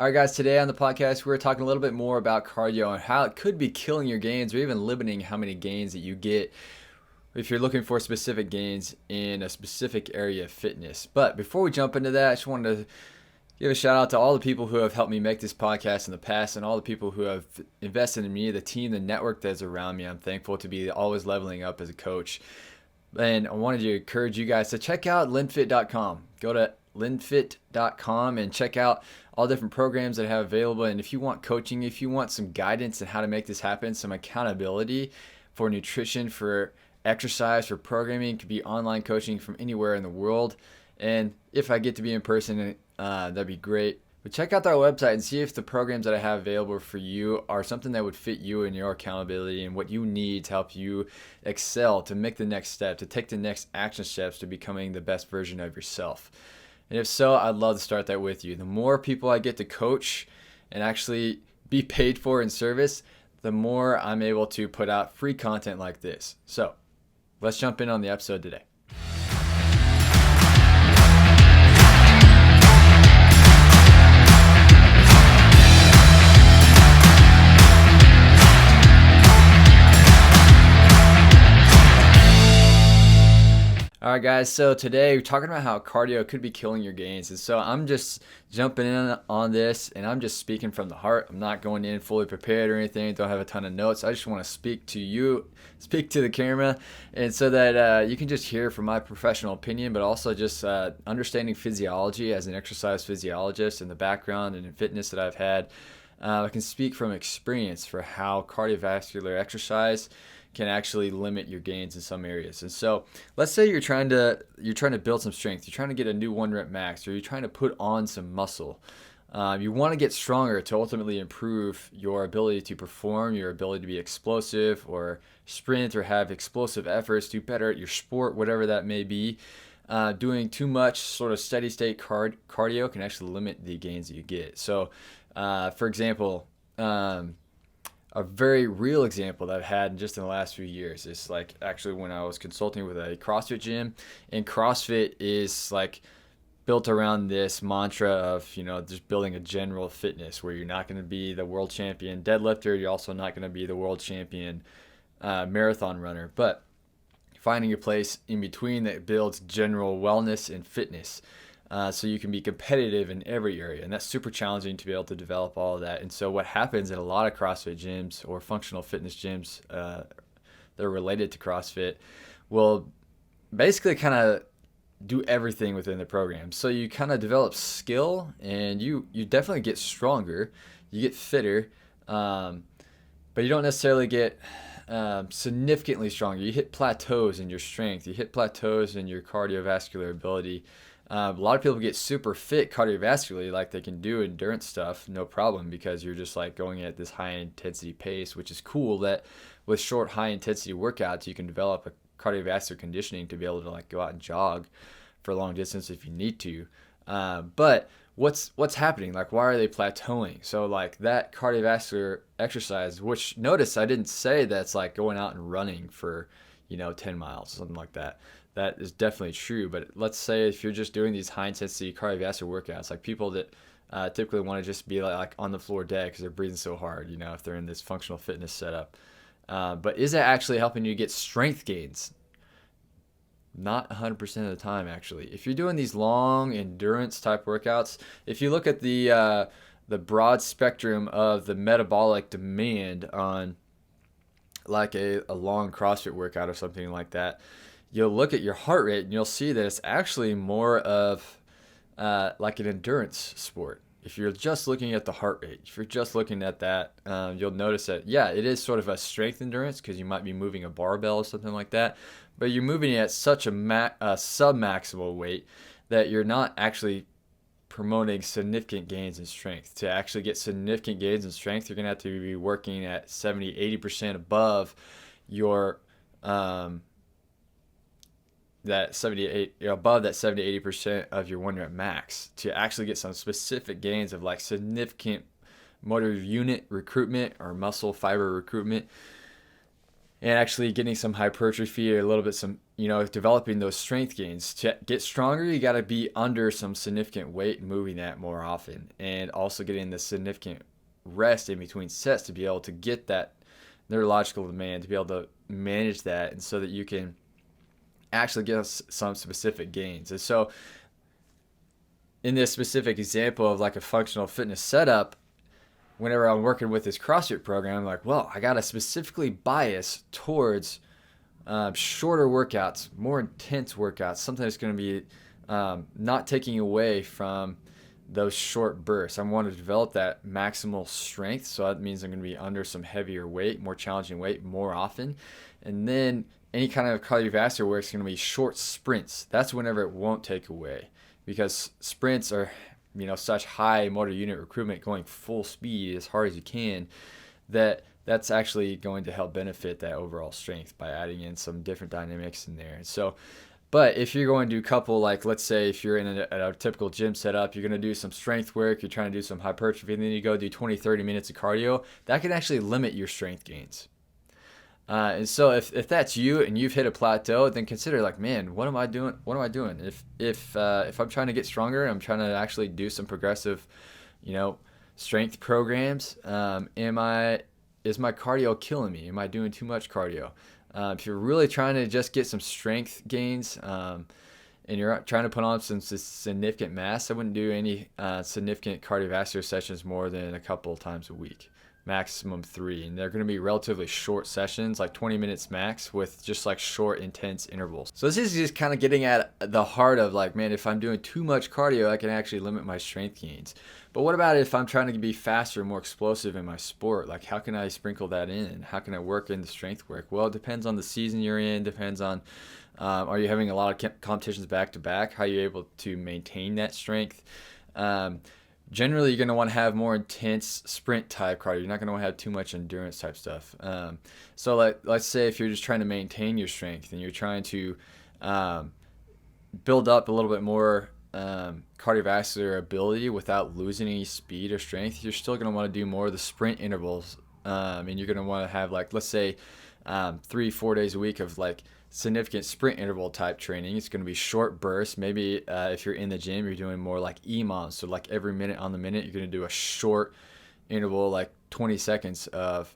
All right, guys, today on the podcast, we're talking a little bit more about cardio and how it could be killing your gains or even limiting how many gains that you get if you're looking for specific gains in a specific area of fitness. But before we jump into that, I just wanted to give a shout out to all the people who have helped me make this podcast in the past and all the people who have invested in me, the team, the network that's around me. I'm thankful to be always leveling up as a coach. And I wanted to encourage you guys to check out linfit.com. Go to linfit.com and check out all different programs that I have available. And if you want coaching, if you want some guidance on how to make this happen, some accountability for nutrition, for exercise, for programming, it could be online coaching from anywhere in the world. And if I get to be in person, that'd be great. But check out our website and see if the programs that I have available for you are something that would fit you and your accountability and what you need to help you excel, to make the next step, to take the next action steps to becoming the best version of yourself. And if so, I'd love to start that with you. The more people I get to coach and actually be paid for in service, the more I'm able to put out free content like this. So let's jump in on the episode today. All right, guys, so today we're talking about how cardio could be killing your gains. And so I'm just jumping in on this, and I'm just speaking from the heart. I'm not going in fully prepared or anything. Don't have a ton of notes. I just want to speak to you, speak to the camera, and so that you can just hear from my professional opinion, but also just understanding physiology as an exercise physiologist and the background and fitness that I've had. I can speak from experience for how cardiovascular exercise can actually limit your gains in some areas. And so let's say you're trying to build some strength, you're trying to get a new 1 rep max, or you're trying to put on some muscle. You want to get stronger to ultimately improve your ability to perform, your ability to be explosive or sprint or have explosive efforts, do better at your sport, whatever that may be. Doing too much sort of steady state cardio can actually limit the gains that you get. So for example, a very real example that I've had just in the last few years is like actually when I was consulting with a CrossFit gym, and CrossFit is like built around this mantra of, just building a general fitness where you're not going to be the world champion deadlifter. You're also not going to be the world champion marathon runner, but finding a place in between that builds general wellness and fitness. So you can be competitive in every area, and that's super challenging to be able to develop all of that. And so what happens in a lot of CrossFit gyms or functional fitness gyms that are related to CrossFit will basically kind of do everything within the program. So you kind of develop skill, and you definitely get stronger, you get fitter, but you don't necessarily get significantly stronger. You hit plateaus in your strength, you hit plateaus in your cardiovascular ability. A lot of people get super fit cardiovascularly, like they can do endurance stuff, no problem, because you're just like going at this high intensity pace, which is cool that with short high intensity workouts, you can develop a cardiovascular conditioning to be able to like go out and jog for a long distance if you need to. But what's happening? Like, why are they plateauing? So like that cardiovascular exercise, which notice I didn't say that's like going out and running for, 10 miles, something like that. That is definitely true, but let's say if you're just doing these high-intensity cardiovascular workouts, like people that typically want to just be like on the floor dead because they're breathing so hard, if they're in this functional fitness setup. But is that actually helping you get strength gains? Not 100% of the time, actually. If you're doing these long endurance type workouts, if you look at the broad spectrum of the metabolic demand on like a long CrossFit workout or something like that, you'll look at your heart rate and you'll see that it's actually more of like an endurance sport. If you're just looking at the heart rate, if you're just looking at that, you'll notice that, it is sort of a strength endurance because you might be moving a barbell or something like that, but you're moving it at such a sub-maximal weight that you're not actually promoting significant gains in strength. To actually get significant gains in strength, you're going to have to be working at 70-80% above your that 70-80% of your 1 rep max to actually get some specific gains of like significant motor unit recruitment or muscle fiber recruitment, and actually getting some hypertrophy or a little bit some developing those strength gains. To get stronger, you got to be under some significant weight and moving that more often, and also getting the significant rest in between sets to be able to get that neurological demand, to be able to manage that, and so that you can actually get some specific gains. And so in this specific example of like a functional fitness setup, whenever I'm working with this CrossFit program, I'm like, well, I got to specifically bias towards shorter workouts, more intense workouts, something that's going to be not taking away from those short bursts. I want to develop that maximal strength, so that means I'm going to be under some heavier weight, more challenging weight more often. And then any kind of cardiovascular work is going to be short sprints. That's whenever it won't take away, because sprints are such high motor unit recruitment, going full speed as hard as you can, that's actually going to help benefit that overall strength by adding in some different dynamics in there. So, but if you're going to couple, like, let's say if you're in a typical gym setup, you're going to do some strength work, you're trying to do some hypertrophy, and then you go do 20-30 minutes of cardio, that can actually limit your strength gains. And so if that's you and you've hit a plateau, then consider, like, man, what am I doing? What am I doing? If I'm trying to get stronger, I'm trying to actually do some progressive, strength programs. Is my cardio killing me? Am I doing too much cardio? If you're really trying to just get some strength gains, and you're trying to put on some significant mass, I wouldn't do any significant cardiovascular sessions more than a couple times a week, maximum 3. And they're going to be relatively short sessions, like 20 minutes max, with just like short, intense intervals. So this is just kind of getting at the heart of, like, man, if I'm doing too much cardio, I can actually limit my strength gains. But what about if I'm trying to be faster, more explosive in my sport? Like, how can I sprinkle that in? How can I work in the strength work? Well, it depends on the season you're in, depends on, are you having a lot of competitions back to back? How are you able to maintain that strength? Generally, you're going to want to have more intense sprint type cardio. You're not going to want to have too much endurance type stuff. So let's say if you're just trying to maintain your strength and you're trying to build up a little bit more cardiovascular ability without losing any speed or strength, you're still going to want to do more of the sprint intervals. And you're going to want to have, like, let's say 3-4 days a week of like significant sprint interval type training. It's going to be short bursts. Maybe if you're in the gym, you're doing more like EMOMs. So like every minute on the minute, you're going to do a short interval, like 20 seconds of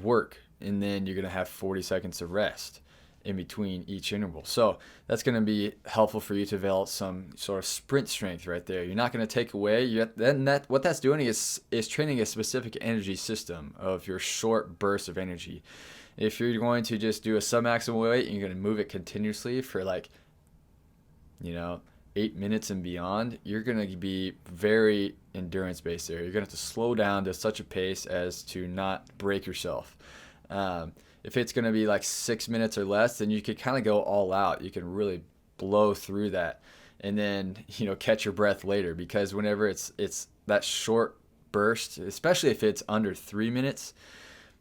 work. And then you're going to have 40 seconds of rest in between each interval. So that's going to be helpful for you to develop some sort of sprint strength right there. You're not going to take away, what that's doing is training a specific energy system of your short bursts of energy. If you're going to just do a submaximal weight and you're going to move it continuously for 8 minutes and beyond, you're going to be very endurance based there. You're going to have to slow down to such a pace as to not break yourself. If it's going to be like 6 minutes or less, then you could kind of go all out. You can really blow through that and then, catch your breath later, because whenever it's that short burst, especially if it's under 3 minutes,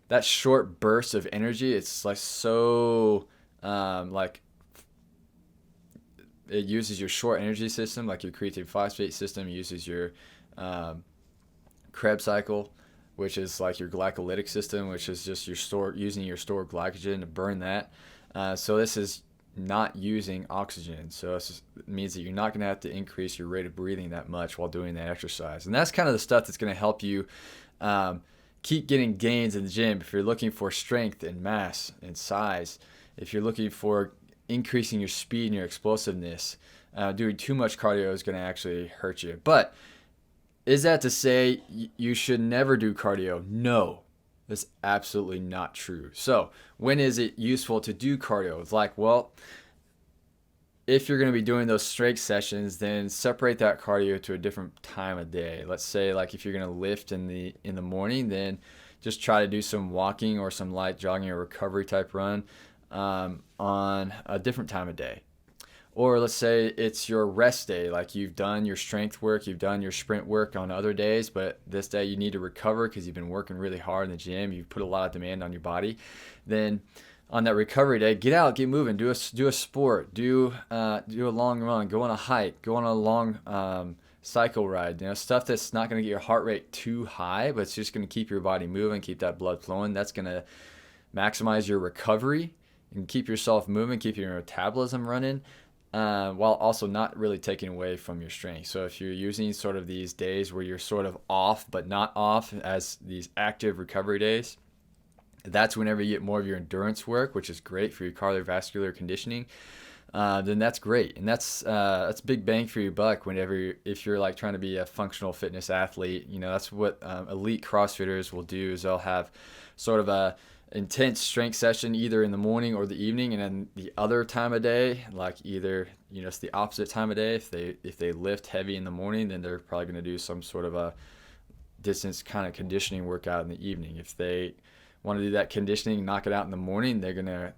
that short burst of energy, it's like so, it uses your short energy system, like your creatine phosphate system uses your Krebs cycle, which is like your glycolytic system, which is just using your stored glycogen to burn that. So this is not using oxygen. So it means that you're not going to have to increase your rate of breathing that much while doing that exercise. And that's kind of the stuff that's going to help you keep getting gains in the gym. If you're looking for strength and mass and size, if you're looking for increasing your speed and your explosiveness, doing too much cardio is going to actually hurt you. But is that to say you should never do cardio? No, that's absolutely not true. So when is it useful to do cardio? It's like, well, if you're going to be doing those strength sessions, then separate that cardio to a different time of day. Let's say, like, if you're going to lift in the morning, then just try to do some walking or some light jogging or recovery type run on a different time of day. Or let's say it's your rest day, like you've done your strength work, you've done your sprint work on other days, but this day you need to recover because you've been working really hard in the gym, you've put a lot of demand on your body. Then on that recovery day, get out, get moving, do a sport, do a long run, go on a hike, go on a long cycle ride, stuff that's not going to get your heart rate too high, but it's just going to keep your body moving, keep that blood flowing. That's going to maximize your recovery and keep yourself moving, keep your metabolism running, while also not really taking away from your strength. So if you're using sort of these days where you're sort of off but not off as these active recovery days, that's whenever you get more of your endurance work, which is great for your cardiovascular conditioning. Then that's great, and that's big bang for your buck. If you're like trying to be a functional fitness athlete, that's what elite CrossFitters will do. Is they'll have sort of a intense strength session either in the morning or the evening, and then the other time of day, like either it's the opposite time of day. If they lift heavy in the morning, then they're probably going to do some sort of a distance kind of conditioning workout in the evening. If they want to do that conditioning, knock it out in the morning, they're gonna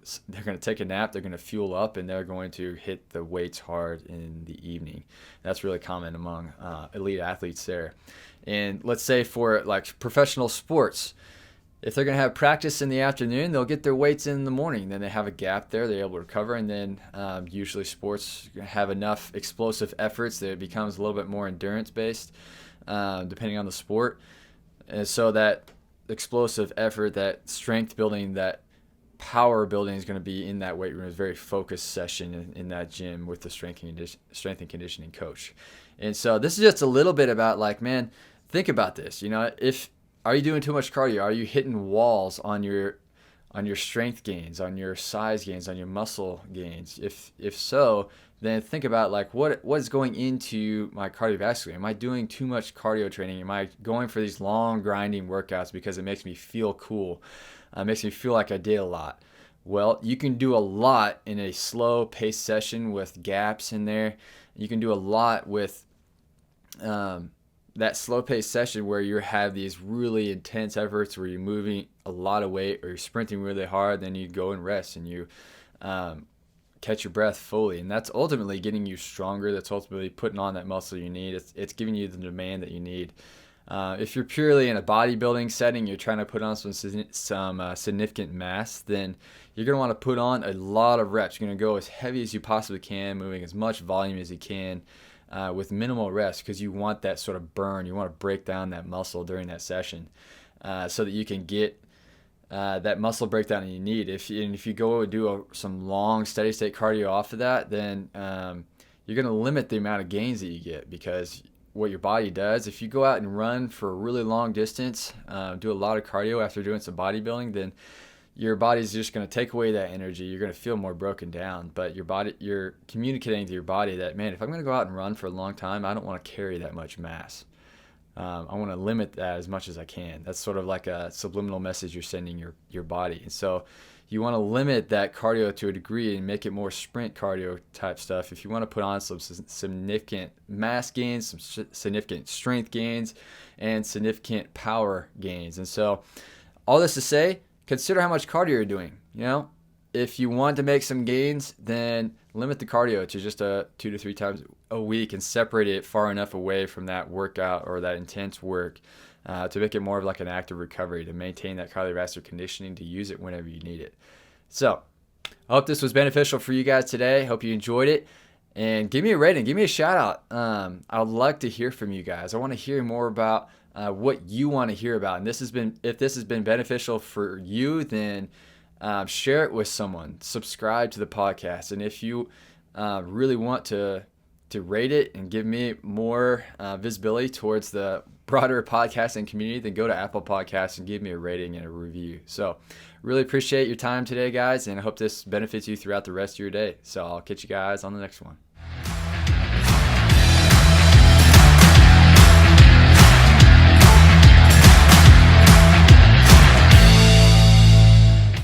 take a nap, they're gonna fuel up, and they're going to hit the weights hard in the evening. That's really common among elite athletes there. And let's say for like professional sports, if they're gonna have practice in the afternoon, they'll get their weights in the morning. Then they have a gap there, they're able to recover, and then usually sports have enough explosive efforts that it becomes a little bit more endurance based, depending on the sport, and so that explosive effort, that strength building, that power building is going to be in that weight room. It's a very focused session in that gym with the strength and conditioning coach. And so this is just a little bit about like, man, think about this. Are you doing too much cardio? Are you hitting walls on your strength gains, on your size gains, on your muscle gains? If so, then think about like what is going into my cardiovascular. Am I doing too much cardio training? Am I going for these long grinding workouts because it makes me feel cool? It makes me feel like I did a lot. Well, you can do a lot in a slow paced session with gaps in there. You can do a lot with that slow paced session where you have these really intense efforts where you're moving a lot of weight or you're sprinting really hard, then you go and rest and you catch your breath fully. And that's ultimately getting you stronger. That's ultimately putting on that muscle you need. It's giving you the demand that you need. If you're purely in a bodybuilding setting, you're trying to put on some significant mass, then you're going to want to put on a lot of reps. You're going to go as heavy as you possibly can, moving as much volume as you can, with minimal rest, because you want that sort of burn. You want to break down that muscle during that session, so that you can get that muscle breakdown that you need. If you go and do some long steady state cardio off of that, then you're going to limit the amount of gains that you get, because what your body does, if you go out and run for a really long distance, do a lot of cardio after doing some bodybuilding, then your body's just going to take away that energy. You're going to feel more broken down, but you're communicating to your body that, man, if I'm going to go out and run for a long time, I don't want to carry that much mass. I want to limit that as much as I can. That's sort of like a subliminal message you're sending your body. And so you want to limit that cardio to a degree and make it more sprint cardio type stuff. If you want to put on some significant mass gains, some significant strength gains, and significant power gains. And so all this to say, consider how much cardio you're doing. If you want to make some gains, then limit the cardio to just 2 to 3 times a week and separate it far enough away from that workout or that intense work to make it more of like an active recovery, to maintain that cardiovascular conditioning, to use it whenever you need it. So I hope this was beneficial for you guys today. Hope you enjoyed it. And give me a rating. Give me a shout out. I'd like to hear from you guys. I want to hear more about what you want to hear about. And if this has been beneficial for you, then share it with someone. Subscribe to the podcast. And if you really want to rate it and give me more visibility towards the broader podcasting community, then go to Apple Podcasts and give me a rating and a review. So really appreciate your time today, guys, and I hope this benefits you throughout the rest of your day. So I'll catch you guys on the next one.